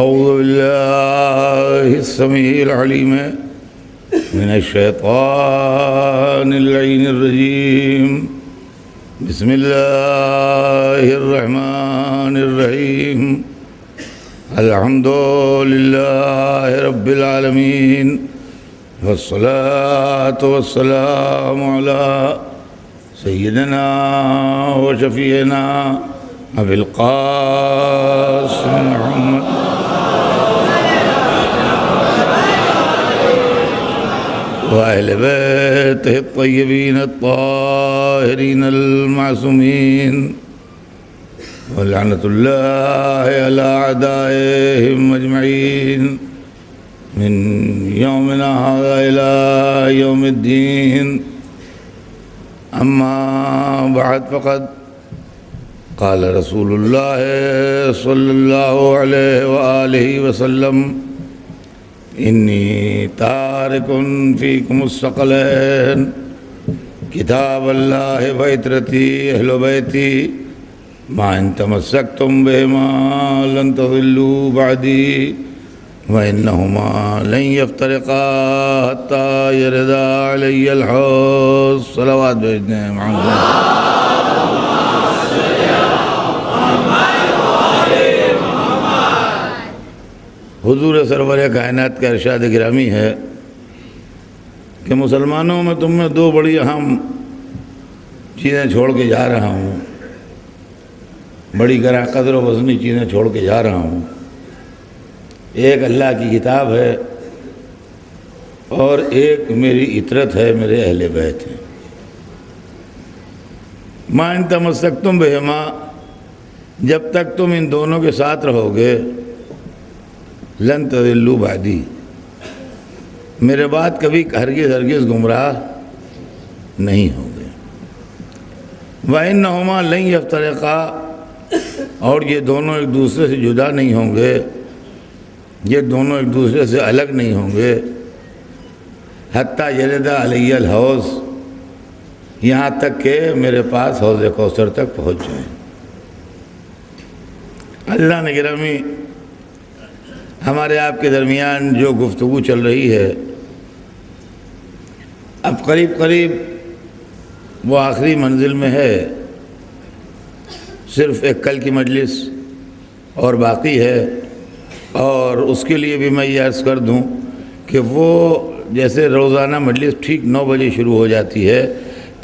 أعوذ بالله السميع العليم من الشيطان اللعين الرجيم بسم الله الرحمن الرحيم الحمد لله رب العالمين والصلاة والسلام على سيدنا وشفيعنا أبي القاسم محمد وأهل بيته الطيبين الطاهرين المعصومين ولعنة الله على أعدائهم أجمعين من يومنا هذا إلى يوم الدين. أما بعد فقد قال رسول الله صلى الله عليه وآله وسلم إني تارك فيكم الثقلين كتاب الله وعترتي أهل بيتي ما إن تمسكتم بهما لن تضلوا بعدي وإنهما لن يفترقا حتى يردا علي الحوض. صلوات بھیجنے ہیں محمد. حضور سرور کائنات کا ارشاد گرامی ہے کہ مسلمانوں میں تم میں دو بڑی اہم چیزیں چھوڑ کے جا رہا ہوں، بڑی گراں قدر و وزنی چیزیں چھوڑ کے جا رہا ہوں. ایک اللہ کی کتاب ہے اور ایک میری عطرت ہے، میرے اہل بیت ہیں. ما ان تمسکتم بہما، جب تک تم ان دونوں کے ساتھ رہو گے، لن تضلوا بعدی، میرے بعد کبھی ہرگز گمراہ نہیں ہوں گے. وَإِنَّهُمَا لَن يَفْتَرِقَا، اور یہ دونوں ایک دوسرے سے جدا نہیں ہوں گے، یہ دونوں ایک دوسرے سے الگ نہیں ہوں گے. حتیٰ یرد علی الحوض، یہاں تک کہ میرے پاس حوض کوثر تک پہنچ جائیں. اللہ نے گرامی ہمارے آپ کے درمیان جو گفتگو چل رہی ہے، اب قریب وہ آخری منزل میں ہے. صرف ایک کل کی مجلس اور باقی ہے، اور اس کے لیے بھی میں یہ عرض کر دوں کہ وہ جیسے روزانہ مجلس ٹھیک 9 بجے شروع ہو جاتی ہے،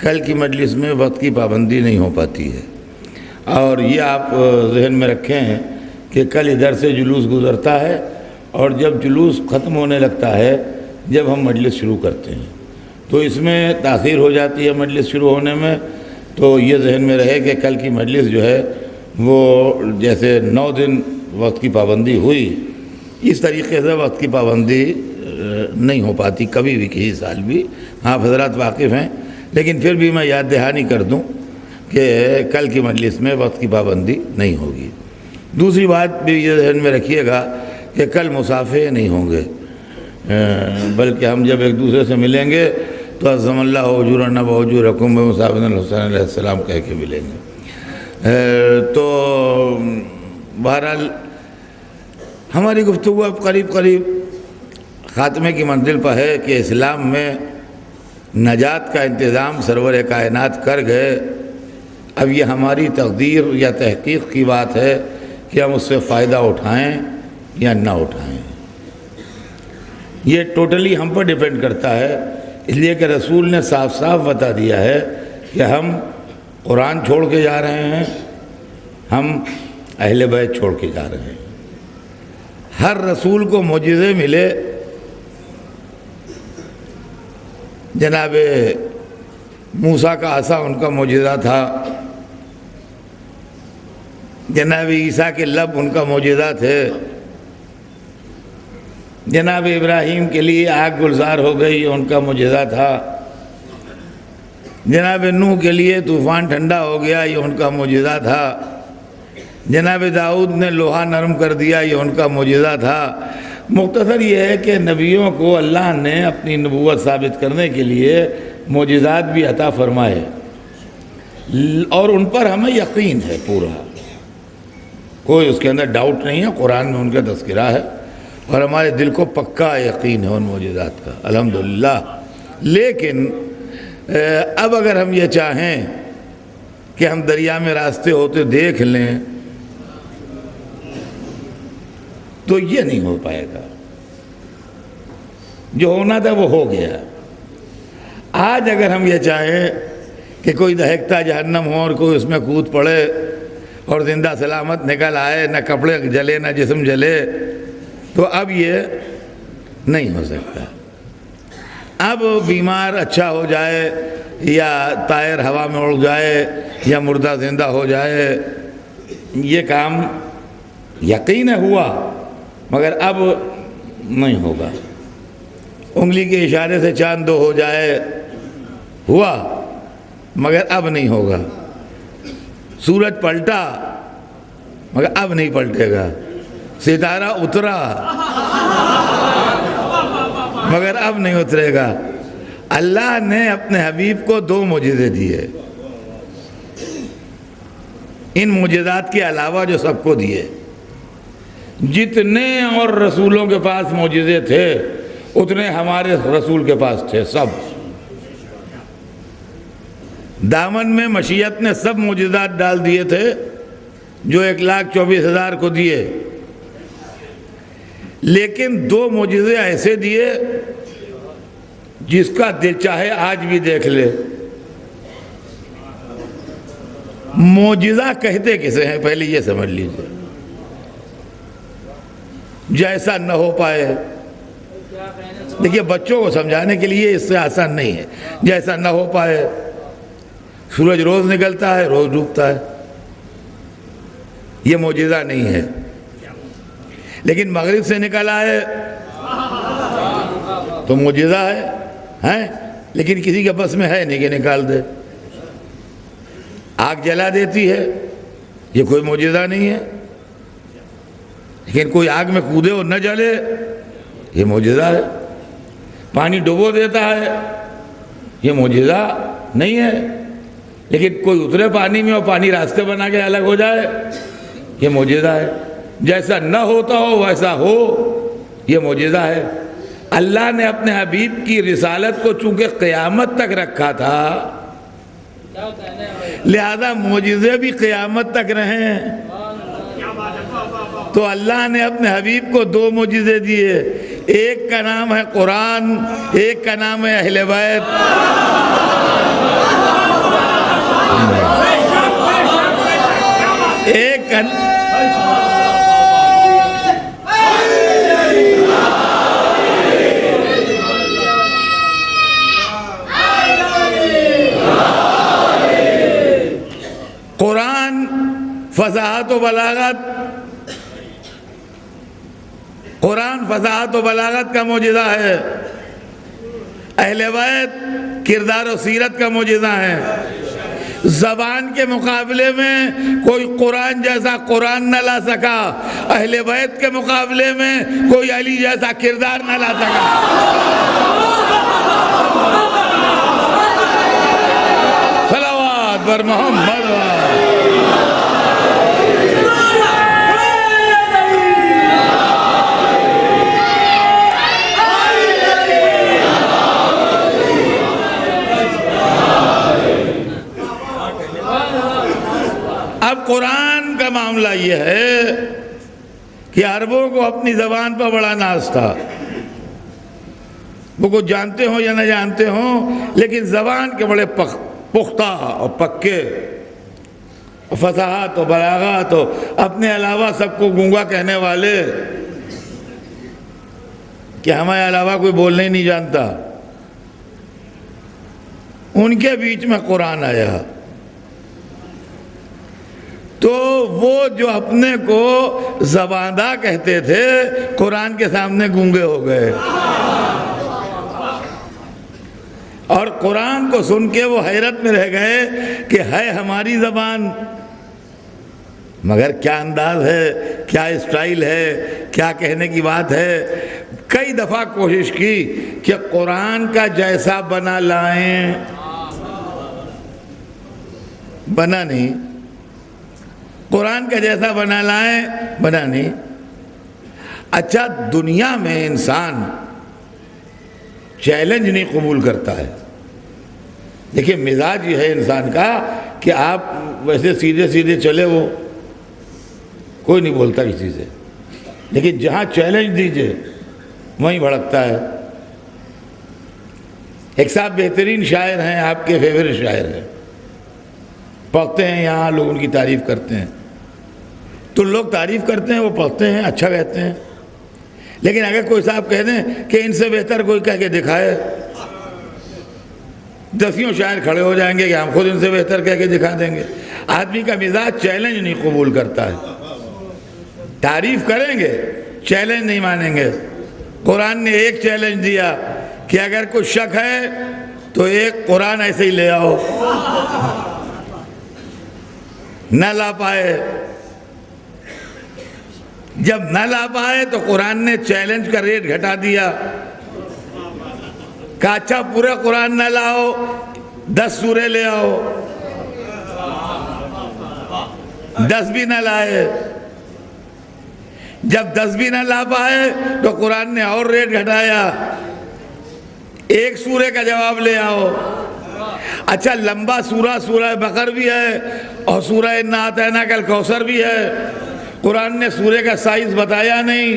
کل کی مجلس میں وقت کی پابندی نہیں ہو پاتی ہے. اور یہ آپ ذہن میں رکھیں کہ کل ادھر سے جلوس گزرتا ہے، اور جب جلوس ختم ہونے لگتا ہے جب ہم مجلس شروع کرتے ہیں، تو اس میں تاخیر ہو جاتی ہے مجلس شروع ہونے میں. تو یہ ذہن میں رہے کہ کل کی مجلس جو ہے وہ جیسے 9 دن وقت کی پابندی ہوئی، اس طریقے سے وقت کی پابندی نہیں ہو پاتی کبھی بھی، کسی سال بھی. آپ حضرات واقف ہیں، لیکن پھر بھی میں یاد دہانی کر دوں کہ کل کی مجلس میں وقت کی پابندی نہیں ہوگی. دوسری بات بھی یہ ذہن میں رکھیے گا کہ کل مصافحے نہیں ہوں گے، بلکہ ہم جب ایک دوسرے سے ملیں گے تو عظم اللہ اجورنا واجورکم بمصافحۃ الحسین علیہ السلام کہہ کے ملیں گے. تو بہرحال ہماری گفتگو اب قریب خاتمے کی منزل پر ہے کہ اسلام میں نجات کا انتظام سرور کائنات کر گئے. اب یہ ہماری تقدیر یا تحقیق کی بات ہے کہ ہم اس سے فائدہ اٹھائیں یا نہ اٹھائیں. یہ ٹوٹلی ہم پر ڈیپینڈ کرتا ہے، اس لیے کہ رسول نے صاف بتا دیا ہے کہ ہم قرآن چھوڑ کے جا رہے ہیں، ہم اہل بیت چھوڑ کے جا رہے ہیں. ہر رسول کو معجزے ملے. جناب موسیٰ کا عصا ان کا معجزہ تھا، جناب عیسیٰ کے لب ان کا معجزہ تھے، جناب ابراہیم کے لیے آگ گلزار ہو گئی ان کا معجزہ تھا، جناب نوح کے لیے طوفان ٹھنڈا ہو گیا یہ ان کا معجزہ تھا، جناب داؤد نے لوہا نرم کر دیا یہ ان کا معجزہ تھا. مختصر یہ ہے کہ نبیوں کو اللہ نے اپنی نبوت ثابت کرنے کے لیے معجزات بھی عطا فرمائے، اور ان پر ہمیں یقین ہے پورا. کوئی اس کے اندر ڈاؤٹ نہیں ہے، قرآن میں ان کا تذکرہ ہے اور ہمارے دل کو پکا یقین ہے ان معجزات کا الحمدللہ۔ لیکن اب اگر ہم یہ چاہیں کہ ہم دریا میں راستے ہوتے دیکھ لیں تو یہ نہیں ہو پائے گا، جو ہونا تھا وہ ہو گیا۔ آج اگر ہم یہ چاہیں کہ کوئی دہکتا جہنم ہو اور کوئی اس میں کود پڑے اور زندہ سلامت نکل آئے، نہ کپڑے جلے نہ جسم جلے، تو اب یہ نہیں ہو سکتا۔ اب بیمار اچھا ہو جائے یا طائر ہوا میں اڑ جائے یا مردہ زندہ ہو جائے، یہ کام یقین ہوا مگر اب نہیں ہوگا۔ انگلی کے اشارے سے چاند دو ہو جائے، ہوا مگر اب نہیں ہوگا۔ سورج پلٹا مگر اب نہیں پلٹے گا۔ ستارہ اترا مگر اب نہیں اترے گا۔ اللہ نے اپنے حبیب کو 2 معجزے دیے، ان معجزات کے علاوہ جو سب کو دیے۔ جتنے اور رسولوں کے پاس معجزے تھے اتنے ہمارے رسول کے پاس تھے، سب دامن میں مشیت نے سب معجزات ڈال دیے تھے جو 1,24,000 کو دیے، لیکن 2 معجزے ایسے دیے جس کا دل چاہے آج بھی دیکھ لے۔ معجزہ کہتے کسے ہیں پہلے یہ سمجھ لیجیے، جیسا نہ ہو پائے۔ دیکھیے بچوں کو سمجھانے کے لیے اس سے آسان نہیں ہے، جیسا نہ ہو پائے۔ سورج روز نکلتا ہے روز ڈوبتا ہے، یہ معجزہ نہیں ہے۔ لیکن مغرب سے نکل آئے تو معجزہ ہے، لیکن کسی کے بس میں ہے نہیں کہ نکال دے۔ آگ جلا دیتی ہے، یہ کوئی معجزہ نہیں ہے، لیکن کوئی آگ میں کودے اور نہ جلے یہ معجزہ ہے۔ پانی ڈبو دیتا ہے، یہ معجزہ نہیں ہے، لیکن کوئی اترے پانی میں اور پانی راستے بنا کے الگ ہو جائے یہ معجزہ ہے۔ جیسا نہ ہوتا ہو ویسا ہو یہ معجزہ ہے۔ اللہ نے اپنے حبیب کی رسالت کو چونکہ قیامت تک رکھا تھا لہذا معجزے بھی قیامت تک رہیں، تو اللہ نے اپنے حبیب کو 2 معجزے دیے، ایک کا نام ہے قرآن، ایک کا نام ہے اہل بیت۔ ایک قرآن فصاحت و بلاغت، قرآن فصاحت و بلاغت کا معجزہ ہے، اہل بیت کردار و سیرت کا معجزہ ہے۔ زبان کے مقابلے میں کوئی قرآن جیسا قرآن نہ لا سکا، اہل بیت کے مقابلے میں کوئی علی جیسا کردار نہ لا سکا۔ صلوات بر محمد۔ اب قرآن کا معاملہ یہ ہے کہ عربوں کو اپنی زبان پر بڑا ناز تھا، وہ کچھ جانتے ہوں یا نہ جانتے ہوں، لیکن زبان کے بڑے پختہ اور پکے، فصاحت و بلاغت، اپنے علاوہ سب کو گونگا کہنے والے کہ ہمارے علاوہ کوئی بولنے ہی نہیں جانتا، ان کے بیچ میں قرآن آیا تو وہ جو اپنے کو زباندہ کہتے تھے قرآن کے سامنے گونگے ہو گئے، اور قرآن کو سن کے وہ حیرت میں رہ گئے کہ ہے ہماری زبان مگر کیا انداز ہے، کیا اسٹائل ہے، کیا کہنے کی بات ہے۔ کئی دفعہ کوشش کی کہ قرآن کا جیسا بنا لائیں، بنا نہیں۔ قرآن کا جیسا بنا لائیں، بنا نہیں۔ اچھا، دنیا میں انسان چیلنج نہیں قبول کرتا ہے۔ دیکھیں مزاج یہ ہے انسان کا کہ آپ ویسے سیدھے سیدھے چلے، وہ کوئی نہیں بولتا کسی سے، لیکن جہاں چیلنج دیجئے وہیں بھڑکتا ہے۔ ایک صاحب بہترین شاعر ہیں، آپ کے فیورٹ شاعر ہیں، پڑھتے ہیں یہاں، لوگ ان کی تعریف کرتے ہیں، تو لوگ تعریف کرتے ہیں، وہ پڑھتے ہیں، اچھا کہتے ہیں، لیکن اگر کوئی صاحب کہہ دیں کہ ان سے بہتر کوئی کہہ کے دکھائے، 10 شاعر کھڑے ہو جائیں گے کہ ہم خود ان سے بہتر کہہ کے دکھا دیں گے۔ آدمی کا مزاج چیلنج نہیں قبول کرتا ہے، تعریف کریں گے، چیلنج نہیں مانیں گے۔ قرآن نے ایک چیلنج دیا کہ اگر کوئی شک ہے تو ایک قرآن ایسے ہی لے آؤ، نہ لا پائے۔ جب نہ لا پائے تو قرآن نے چیلنج کا ریٹ گھٹا دیا، کہا اچھا پورا قرآن نہ لاؤ، 10 سورے لے آؤ۔ 10 بھی نہ لائے۔ جب 10 بھی نہ لا پائے تو قرآن نے اور ریٹ گھٹایا، 1 سورے کا جواب لے آؤ۔ اچھا لمبا سورہ بقر بھی ہے اور سورہ انا اعطیناک الکوثر بھی ہے، قرآن نے سورے کا سائز بتایا نہیں۔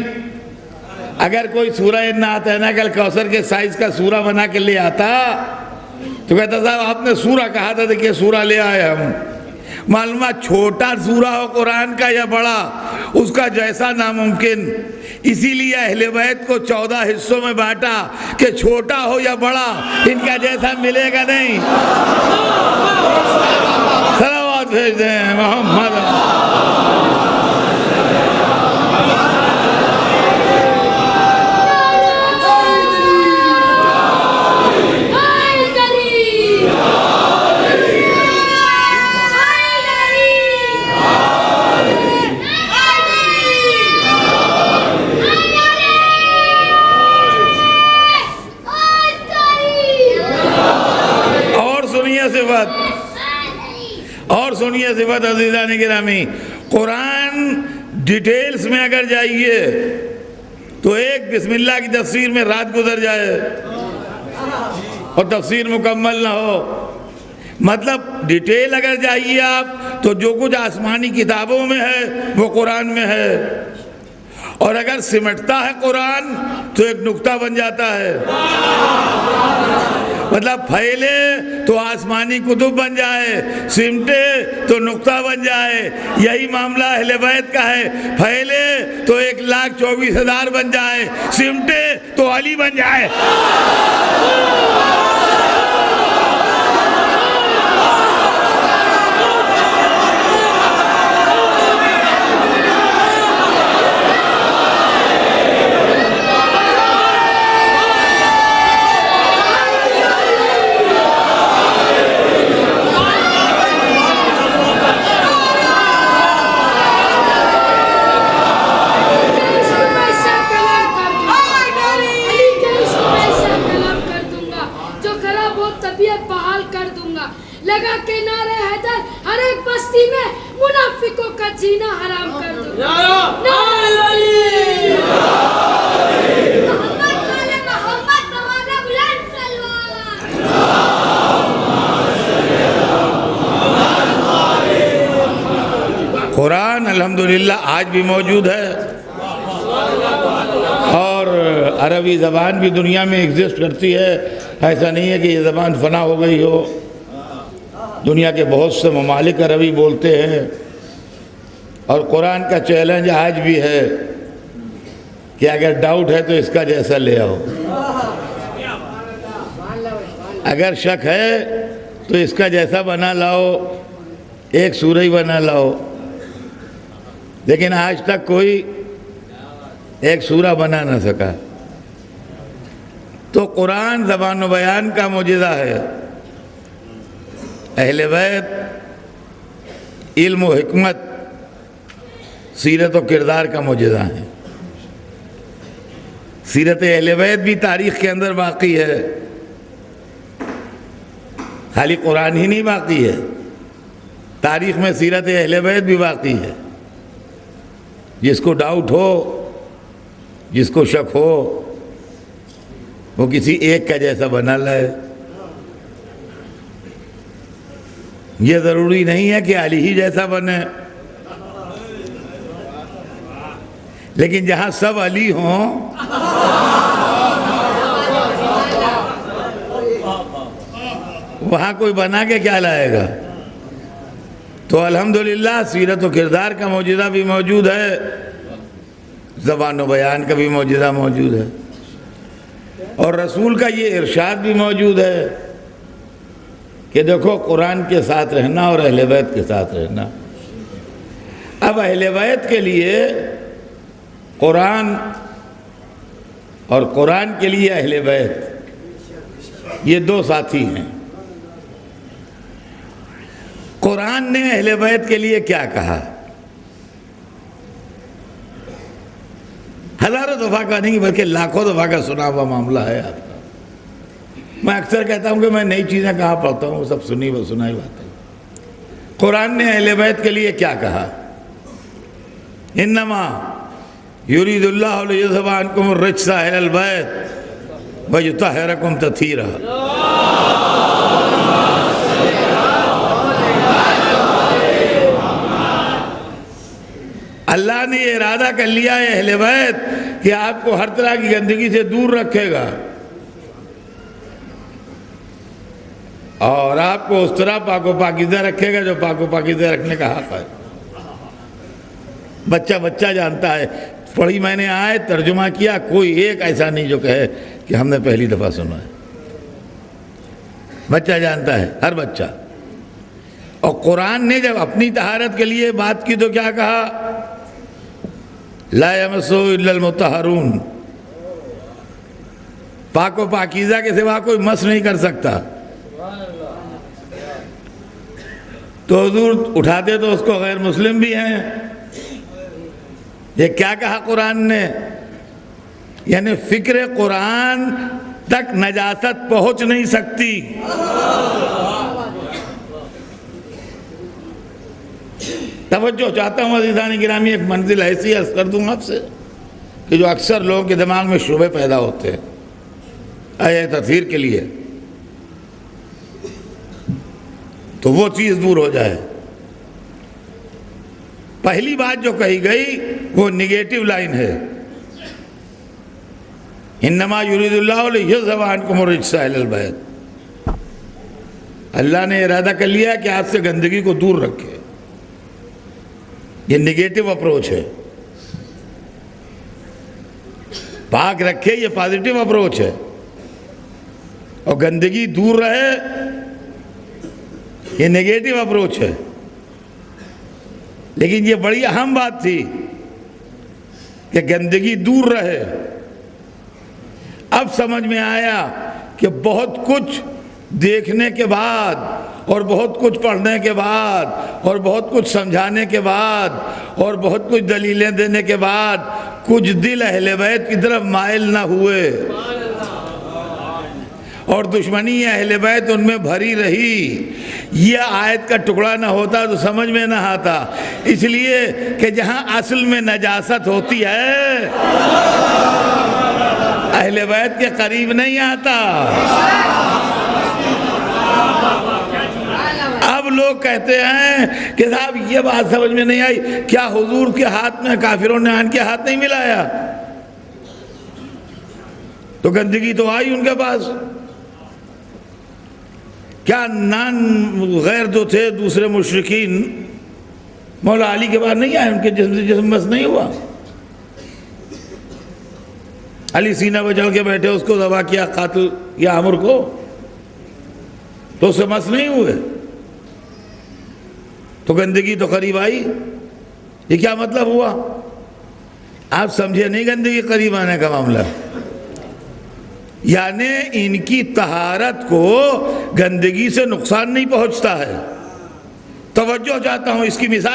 اگر کوئی سورہ انا اعطیناک الکوثر کے سائز کا سورہ بنا کے لے آتا تو کہتا صاحب آپ نے سورہ کہا تھا، دیکھیے سورہ لے آئے ہم۔ معلومات چھوٹا سورہ ہو قرآن کا یا بڑا، اس کا جیسا ناممکن۔ اسی لیے اہل بیت کو 14 حصوں میں بانٹا کہ چھوٹا ہو یا بڑا ان کا جیسا ملے گا نہیں۔ صلوات بھیج دیں محمد۔ اور سنیے صفت عزیزان گرامی، قرآن ڈیٹیلز میں اگر جائیے تو ایک بسم اللہ کی تفسیر میں رات گزر جائے اور تفسیر مکمل نہ ہو۔ مطلب ڈیٹیل اگر جائیے آپ تو جو کچھ آسمانی کتابوں میں ہے وہ قرآن میں ہے، اور اگر سمٹتا ہے قرآن تو ایک نقطہ بن جاتا ہے۔ مطلب پھیلے تو آسمانی کتب بن جائے، سمٹے تو نقطہ بن جائے۔ یہی معاملہ اہل بیت کا ہے، پھیلے تو 1,24,000 بن جائے، سمٹے تو علی بن جائے۔ لگا کے نعرے حیدر ہر ایک بستی میں منافقوں کا جینا حرام کر دوں گا۔ قرآن الحمدللہ آج بھی موجود ہے، اور عربی زبان بھی دنیا میں ایگزسٹ کرتی ہے۔ ایسا نہیں ہے کہ یہ زبان فنا ہو گئی ہو، دنیا کے بہت سے ممالک عربی بولتے ہیں، اور قرآن کا چیلنج آج بھی ہے کہ اگر ڈاؤٹ ہے تو اس کا جیسا لے آؤ، اگر شک ہے تو اس کا جیسا بنا لاؤ، ایک سورہ ہی بنا لاؤ۔ لیکن آج تک کوئی ایک سورہ بنا نہ سکا۔ تو قرآن زبان و بیان کا معجزہ ہے، اہل بیت علم و حکمت، سیرت و کردار کا معجزہ ہے۔ سیرت اہل بیت بھی تاریخ کے اندر باقی ہے، خالی قرآن ہی نہیں باقی ہے، تاریخ میں سیرت اہل بیت بھی باقی ہے. جس کو ڈاؤٹ ہو، جس کو شک ہو، وہ کسی ایک کا جیسا بنا لائے. یہ ضروری نہیں ہے کہ علی ہی جیسا بنے، لیکن جہاں سب علی ہوں وہاں کوئی بنا کے کیا لائے گا؟ تو الحمدللہ سیرت و کردار کا معجزہ بھی موجود ہے، زبان و بیان کا بھی معجزہ موجود ہے، اور رسول کا یہ ارشاد بھی موجود ہے کہ دیکھو قرآن کے ساتھ رہنا اور اہل بیت کے ساتھ رہنا. اب اہل بیت کے لیے قرآن اور قرآن کے لیے اہل بیت، یہ دو ساتھی ہیں. قرآن نے اہل بیت کے لیے کیا کہا؟ ہزاروں دفعہ کا نہیں بلکہ لاکھوں دفعہ کا سنا ہوا معاملہ ہے آپ کا. میں اکثر کہتا ہوں کہ میں نئی چیزیں کہاں پڑھتا ہوں، وہ سب سنائی بات ہے. قرآن نے اہل بیت کے لیے کیا کہا؟ انما یرید اللہ لیذھب عنکم الرجس اہل البیت ویطہرکم تطہیرا. اللہ نے یہ ارادہ کر لیا ہے اہل بیت کہ آپ کو ہر طرح کی گندگی سے دور رکھے گا اور آپ کو اس طرح پاک و پاکیزہ رکھے گا جو پاک و پاکیزہ رکھنے کا حق ہے. بچہ جانتا ہے. پڑھی میں نے آیت، ترجمہ کیا، کوئی ایک ایسا نہیں جو کہے کہ ہم نے پہلی دفعہ سنا ہے. بچہ جانتا ہے، ہر بچہ. اور قرآن نے جب اپنی طہارت کے لیے بات کی تو کیا کہا؟ لا یمسہ الا المطہرون. پاک و پاکیزہ کے سوا کوئی مس نہیں کر سکتا. تو حضور اٹھاتے تو اس کو غیر مسلم بھی ہیں. یہ کیا کہا قرآن نے؟ یعنی فکر قرآن تک نجاست پہنچ نہیں سکتی. توجہ چاہتا ہوں عزیزان گرامی، ایک منزل ایسی عرض کر دوں آپ سے کہ جو اکثر لوگوں کے دماغ میں شبہے پیدا ہوتے ہیں آیت تطہیر کے لیے، تو وہ چیز دور ہو جائے. پہلی بات جو کہی گئی وہ نگیٹو لائن ہے. انما یرید اللہ لیذھب عنکم الرجس اہل البیت. اللہ نے ارادہ کر لیا کہ آپ سے گندگی کو دور رکھے. یہ نگیٹو اپروچ ہے. پاک رکھے یہ پازیٹو اپروچ ہے، اور گندگی دور رہے یہ نگیٹو اپروچ ہے. لیکن یہ بڑی اہم بات تھی کہ گندگی دور رہے. اب سمجھ میں آیا کہ بہت کچھ دیکھنے کے بعد اور بہت کچھ پڑھنے کے بعد اور بہت کچھ سمجھانے کے بعد اور بہت کچھ دلیلیں دینے کے بعد کچھ دل اہل بیت کی طرف مائل نہ ہوئے اور دشمنی اہل بیت ان میں بھری رہی. یہ آیت کا ٹکڑا نہ ہوتا تو سمجھ میں نہ آتا. اس لیے کہ جہاں اصل میں نجاست ہوتی ہے اہل بیت کے قریب نہیں آتا. اب لوگ کہتے ہیں کہ صاحب یہ بات سمجھ میں نہیں آئی، کیا حضور کے ہاتھ میں کافروں نے ان کے ہاتھ نہیں ملایا؟ تو گندگی تو آئی ان کے پاس. کیا غیر جو تھے دوسرے مشرکین مولا علی کے بعد نہیں آئے؟ ان کے جسم مس نہیں ہوا؟ علی سینہ پہ چڑھ کے بیٹھے، اس کو ذبح کیا قاتل یا عمر کو، تو اس سے مس نہیں ہوئے؟ تو گندگی تو قریب آئی. یہ کیا مطلب ہوا؟ آپ سمجھے نہیں گندگی قریب آنے کا معاملہ. یعنی ان کی طہارت کو گندگی سے نقصان نہیں پہنچتا ہے. توجہ چاہتا ہوں، اس کی مثال